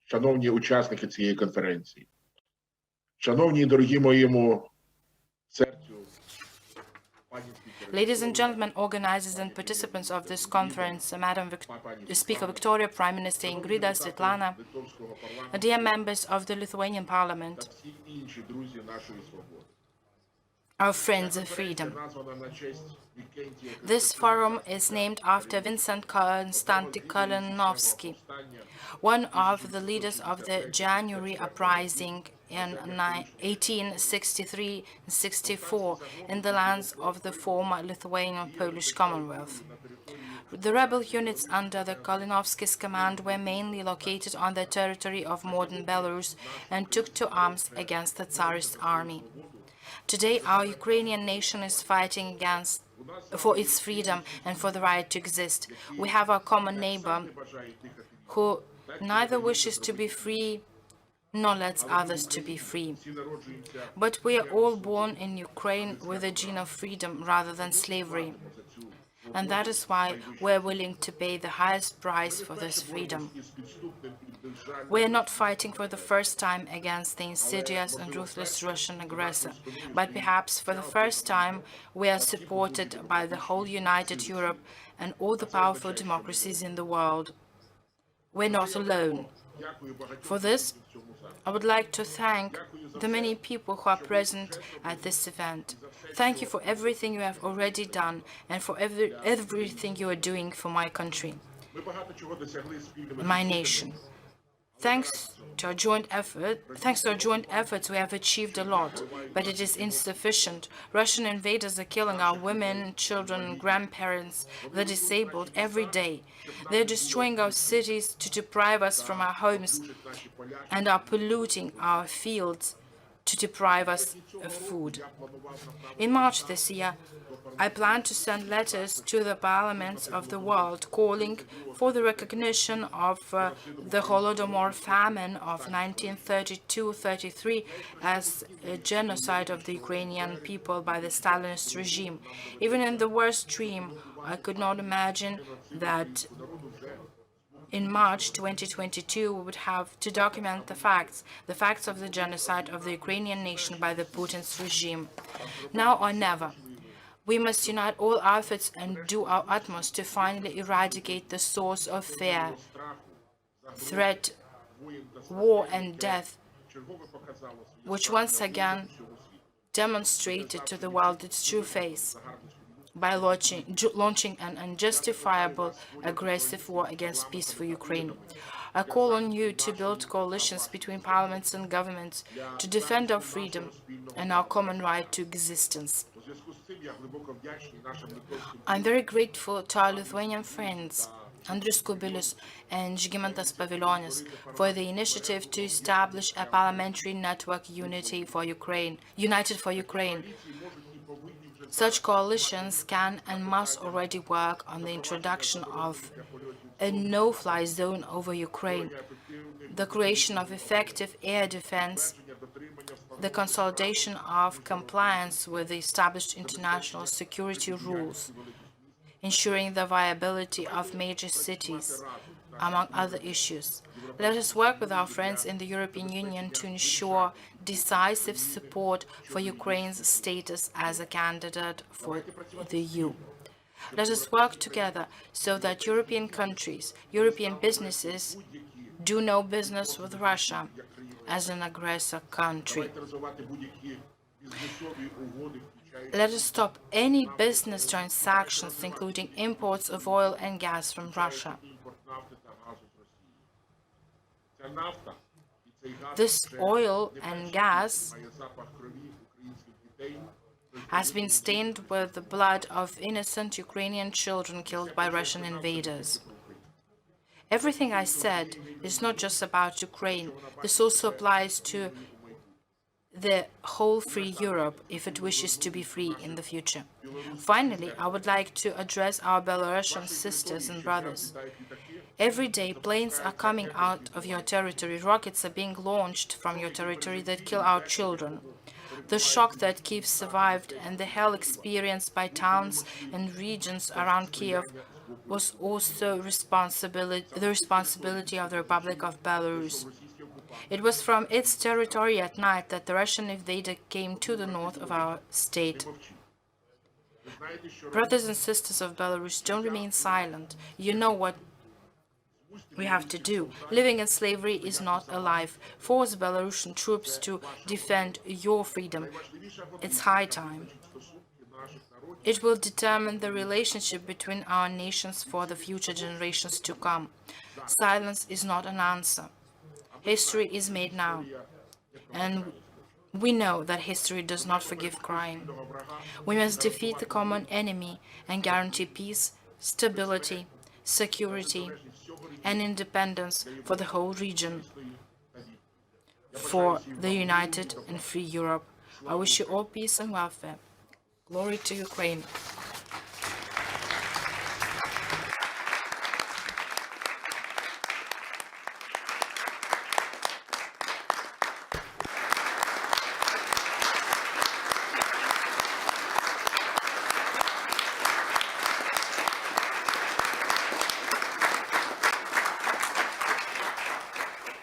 шановні учасники цієї конференції, шановні і дорогі моєму серцю, Ladies and gentlemen, organizers and participants of this conference, Madam Speaker Victoria, Prime Minister Ingrida, Svetlana, dear members of the Lithuanian Parliament, our friends of freedom. This forum is named after Vincent Kalinausko, one of the leaders of the January uprising in 1863-64 in the lands of the former Lithuanian Polish Commonwealth. The rebel units under the Kalinausko's command were mainly located on the territory of modern Belarus and took to arms against the Tsarist army. Today, our Ukrainian nation is fighting for its freedom and for the right to exist. We have a common neighbor who neither wishes to be free nor lets others to be free. But we are all born in Ukraine with a gene of freedom rather than slavery. And that is why we're willing to pay the highest price for this freedom. We are not fighting for the first time against the insidious and ruthless Russian aggressor, but perhaps for the first time we are supported by the whole united Europe and all the powerful democracies in the world. We're not alone. For this, I would like to thank the many people who are present at this event. Thank you for everything you have already done and for everything you are doing for my country, my nation. Thanks to our joint efforts, we have achieved a lot, but it is insufficient. Russian invaders are killing our women, children, grandparents, the disabled every day. They're destroying our cities to deprive us from our homes and are polluting our fields to deprive us of food. In March this year, I plan to send letters to the parliaments of the world calling for the recognition of the Holodomor famine of 1932-33 as a genocide of the Ukrainian people by the Stalinist regime. Even in the worst dream, I could not imagine that in March 2022 we would have to document the facts of the genocide of the Ukrainian nation by the Putin's regime. Now or never. We must unite all efforts and do our utmost to finally eradicate the source of fear, threat, war and death, which once again demonstrated to the world its true face by launching an unjustifiable aggressive war against peaceful Ukraine. I call on you to build coalitions between parliaments and governments to defend our freedom and our common right to existence. I'm very grateful to our Lithuanian friends, Andrius Kubilius and Žygimantas Pavilionis, for the initiative to establish a parliamentary network United for Ukraine. Such coalitions can and must already work on the introduction of a no-fly zone over Ukraine, the creation of effective air defense, the consolidation of compliance with the established international security rules, ensuring the viability of major cities, among other issues. Let us work with our friends in the European Union to ensure decisive support for Ukraine's status as a candidate for the EU. Let us work together so that European countries, European businesses do no business with Russia as an aggressor country. Let us stop any business transactions, including imports of oil and gas from Russia. This oil and gas has been stained with the blood of innocent Ukrainian children killed by Russian invaders. Everything I said is not just about Ukraine. This also applies to the whole free Europe if it wishes to be free in the future. Finally, I would like to address our Belarusian sisters and brothers. Every day, planes are coming out of your territory, rockets are being launched from your territory that kill our children. The shock that Kyiv survived and the hell experienced by towns and regions around Kyiv was also the responsibility of the Republic of Belarus. It was from its territory at night that the Russian invader came to the north of our state. Brothers and sisters of Belarus, don't remain silent. You know what we have to do. Living in slavery is not a life. Force Belarusian troops to defend your freedom. It's high time. It will determine the relationship between our nations for the future generations to come. Silence is not an answer. History is made now, and we know that history does not forgive crime. We must defeat the common enemy and guarantee peace, stability, security, and independence for the whole region, for the united and free Europe. I wish you all peace and welfare. Glory to Ukraine.